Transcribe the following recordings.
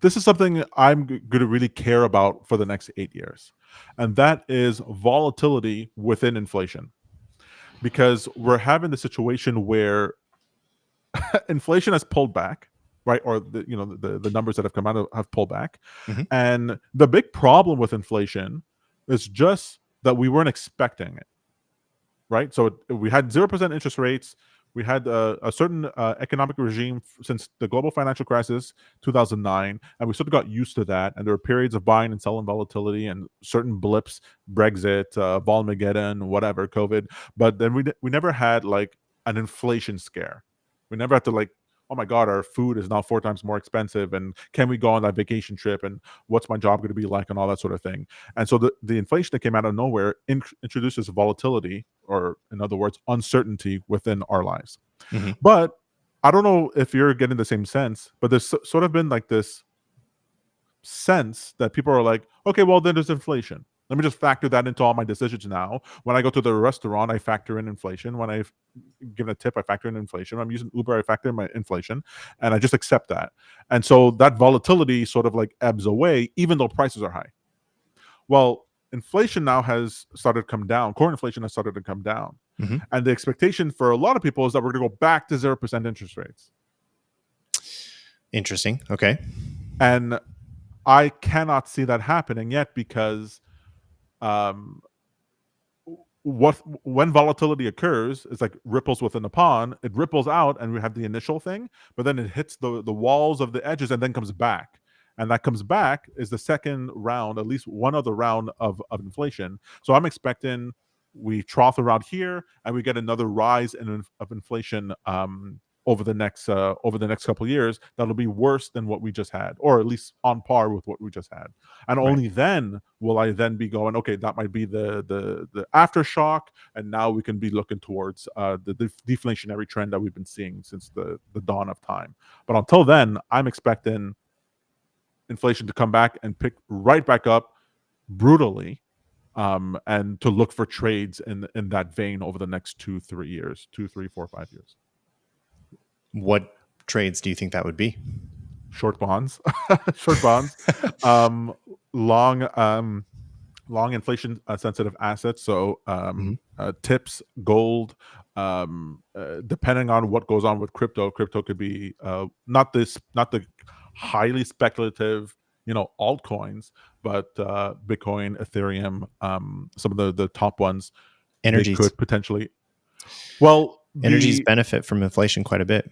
this is something I'm going to really care about for the next 8 years, and that is volatility within inflation, because we're having the situation where inflation has pulled back, right? Or the numbers that have come out have pulled back, Mhm. and the big problem with inflation is just that we weren't expecting it, right? So we had 0% interest rates. We had a certain economic regime since the global financial crisis, 2009, and we sort of got used to that. And there were periods of buying and selling volatility and certain blips, Brexit, Volmageddon, whatever, COVID. But then we never had like an inflation scare. We never had to like, oh my God, our food is now 4 times more expensive, and can we go on that vacation trip, and what's my job going to be like, and all that sort of thing. And so the inflation that came out of nowhere introduces volatility, or in other words, uncertainty within our lives. Mhm. But I don't know if you're getting the same sense, but there's sort of been like this sense that people are like, okay, well, then there's inflation. Let me just factor that into all my decisions now. When I go to the restaurant, I factor in inflation. When I give a tip, I factor in inflation. When I'm using Uber, I factor in my inflation, and I just accept that. And so that volatility sort of like ebbs away, even though prices are high. Well, inflation now has started to come down. Core inflation has started to come down. Mhm. And the expectation for a lot of people is that we're going to go back to 0% interest rates. Interesting. Okay. And I cannot see that happening yet, because um, what when volatility occurs, it's like ripples within a pond. It ripples out, and we have the initial thing, but then it hits the walls of the edges and then comes back. And that comes back is the second round, at least one other round of inflation. So I'm expecting we trough around here, and we get another rise of inflation over the next couple of years. That'll be worse than what we just had, or at least on par with what we just had. And Right. only then will I then be going, okay, that might be the aftershock, and now we can be looking towards the deflationary trend that we've been seeing since the dawn of time. But until then, I'm expecting inflation to come back and pick right back up brutally, and to look for trades in that vein over the next 2 3 years, 2 3 4 5 years. What trades do you think that would be? Short bonds, short bonds, um, long long inflation sensitive assets. So Mhm. tips, gold. Depending on what goes on with crypto, crypto could be not the highly speculative, altcoins, but Bitcoin, Ethereum, some of the top ones. They Energies. could potentially. Well, Energies the benefit from inflation quite a bit.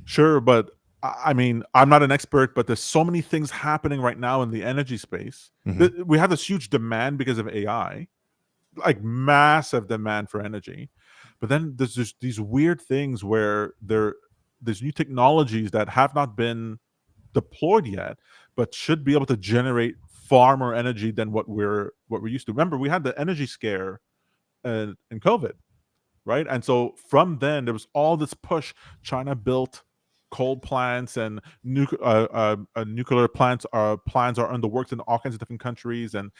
Sure, but I mean, I'm not an expert, but there's so many things happening right now in the energy space. Mhm. We have this huge demand because of AI, like massive demand for energy. But then there's just these weird things where there's new technologies that have not been deployed yet, but should be able to generate far more energy than what we're used to. Remember, we had the energy scare in COVID, right? And so from then there was all this push. China built coal plants, and nuclear plants are in the works in all kinds of different countries. And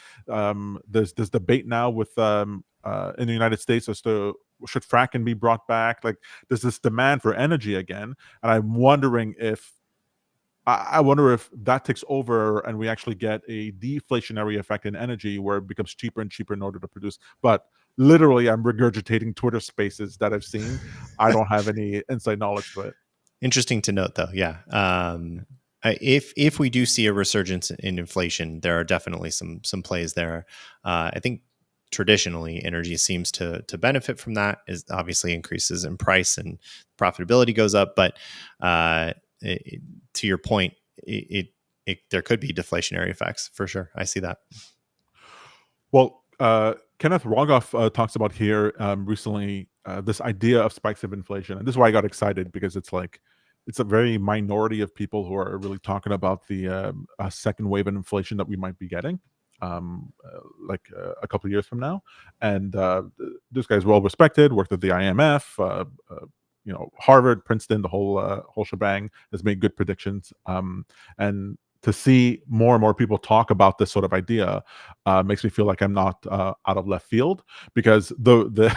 there's this debate now with in the United States as to should fracking be brought back. Like, there's this demand for energy again, and I'm wondering if I wonder if that takes over and we actually get a deflationary effect in energy where it becomes cheaper and cheaper in order to produce. But literally, I'm regurgitating Twitter spaces that I've seen. I don't have any inside knowledge to it. Interesting to note, though. Yeah. If we do see a resurgence in inflation, there are definitely some plays there. I think traditionally energy seems to benefit from that. Is obviously increases in price and profitability goes up, but to your point, there could be deflationary effects for sure. I see that. Well, Kenneth Rogoff talks about here recently this idea of spikes of inflation, and this is why I got excited, because it's a very minority of people who are really talking about the second wave of inflation that we might be getting, a couple of years from now. And this guy's well respected, worked at the IMF, Harvard, Princeton, the whole shebang, has made good predictions. And to see more and more people talk about this sort of idea makes me feel like I'm not out of left field, because the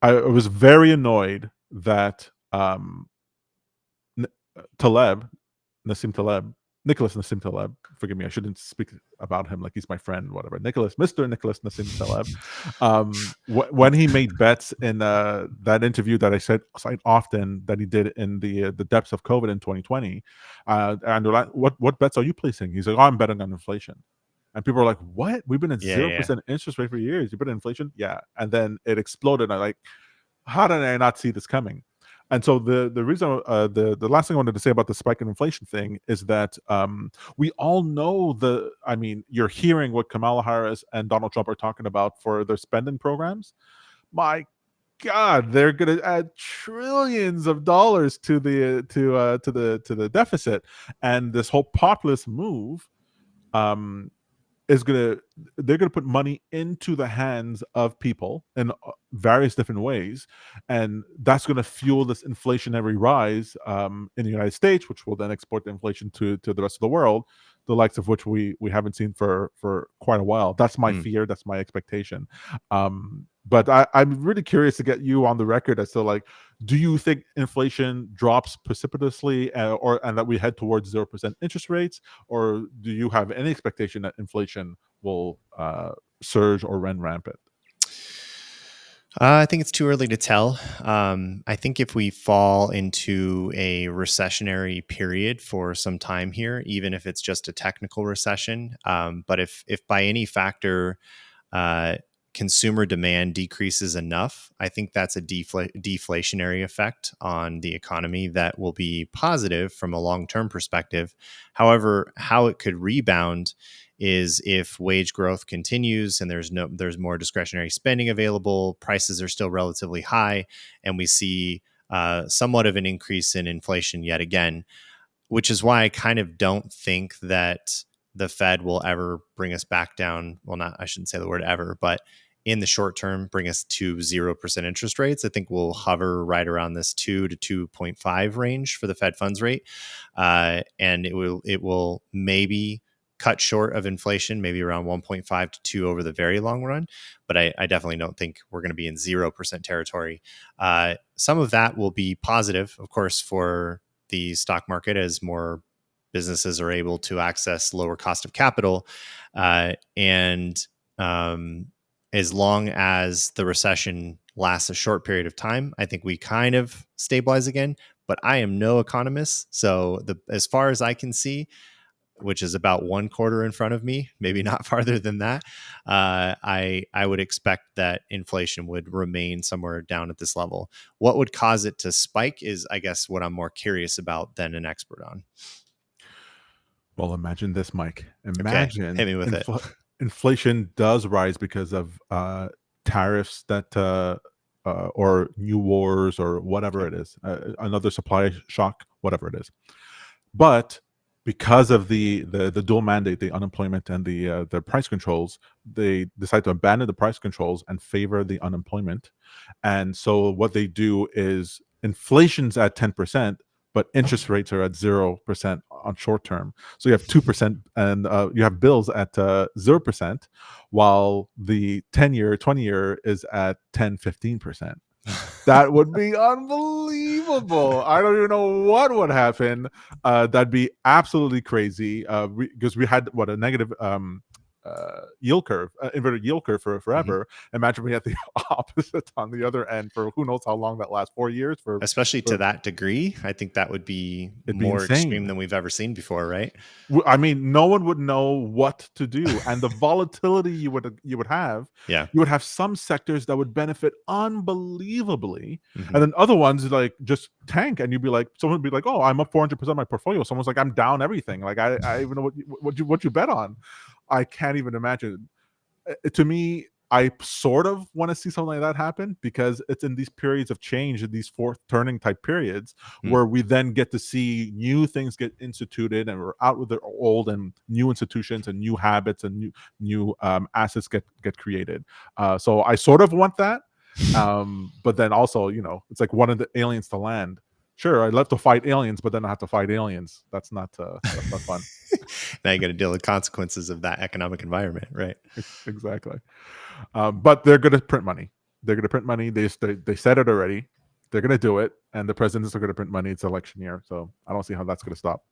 I was very annoyed that Taleb, Nassim Taleb, Nicholas Nassim Taleb. Forgive me, I shouldn't speak about him like he's my friend, whatever. Mr. Nicholas Nassim Taleb. When he made bets in that interview that I cite often that he did in the depths of COVID in 2020, and they're like, "What bets are you placing?" He's like, "Oh, I'm betting on inflation." And people are like, "What? We've been at Yeah, yeah. 0% interest rate for years. You bet on inflation?" Yeah, and then it exploded. I'm like, how did I not see this coming? And so the reason the last thing I wanted to say about the spike in inflation thing is that we all know I mean, you're hearing what Kamala Harris and Donald Trump are talking about for their spending programs. My God, they're going to add trillions of dollars to the deficit, and this whole populist move um, is gonna they're gonna put money into the hands of people in various different ways, and that's gonna fuel this inflationary rise in the United States, which will then export the inflation to the rest of the world, the likes of which we haven't seen for quite a while. That's my Mm. fear. That's my expectation. But I'm really curious to get you on the record as to like, do you think inflation drops precipitously, or and that we head towards 0% interest rates, or do you have any expectation that inflation will surge or run rampant? I think it's too early to tell. I think if we fall into a recessionary period for some time here, even if it's just a technical recession, but if by any factor uh, consumer demand decreases enough, I think that's a deflationary effect on the economy that will be positive from a long term perspective. However, how it could rebound is if wage growth continues and there's more discretionary spending available, prices are still relatively high, and we see somewhat of an increase in inflation yet again, which is why I kind of don't think that the Fed will ever bring us back down. Well, not, I shouldn't say the word ever, but in the short term, bring us to 0% interest rates. I think we'll hover right around this 2 to 2.5 range for the Fed funds rate. And it will maybe cut short of inflation, maybe around 1.5 to 2 over the very long run. But I definitely don't think we're going to be in 0% territory. Some of that will be positive, of course, for the stock market as more businesses are able to access lower cost of capital. And as long as the recession lasts a short period of time, I think we kind of stabilize again. But I am no economist. So as far as I can see, which is about one quarter in front of me, maybe not farther than that, I would expect that inflation would remain somewhere down at this level. What would cause it to spike is, I guess, what I'm more curious about than an expert on. Well, imagine this, Mike. Okay, hit Imagine me with it. inflation does rise because of tariffs that or new wars or whatever Yep. it is, another supply shock, whatever it is. But because of the dual mandate, the unemployment and the price controls, they decide to abandon the price controls and favor the unemployment. And so what they do is inflation's at 10%, but interest rates are at 0% on short term. So you have 2%, and you have bills at 0%, while the 10-year, 20-year is at 10, 15%. That would be unbelievable. I don't even know what would happen. That'd be absolutely crazy. Because we had what a negative yield curve, inverted yield curve for Mhm. forever. Imagine we had the opposite on the other end for who knows how long that lasts. 4 years Especially to for that degree, I think that would be it'd be more extreme insane. than we've ever seen before, right? I mean, no one would know what to do, and the volatility you would have, Yeah. you would have some sectors that would benefit unbelievably, Hmm. and then other ones like just tank, and you'd be like, someone would be like, "Oh, I'm up 400% of my portfolio." Someone's like, "I'm down everything." Like I even know what you bet on. I can't even imagine. To me, I sort of want to see something like that happen because it's in these periods of change, in these fourth turning type periods, Hmm. where we then get to see new things get instituted, and we're out with the old, and new institutions and new habits and new assets get created. So I sort of want that, but then also, it's like one of the aliens to land. Sure, I'd love to fight aliens, but then I have to fight aliens. That's not fun. Now you got to deal with consequences of that economic environment, right? Exactly. But they're going to print money. They're going to print money. They said it already. They're going to do it, and the president's are going to print money. It's election year, so I don't see how that's going to stop.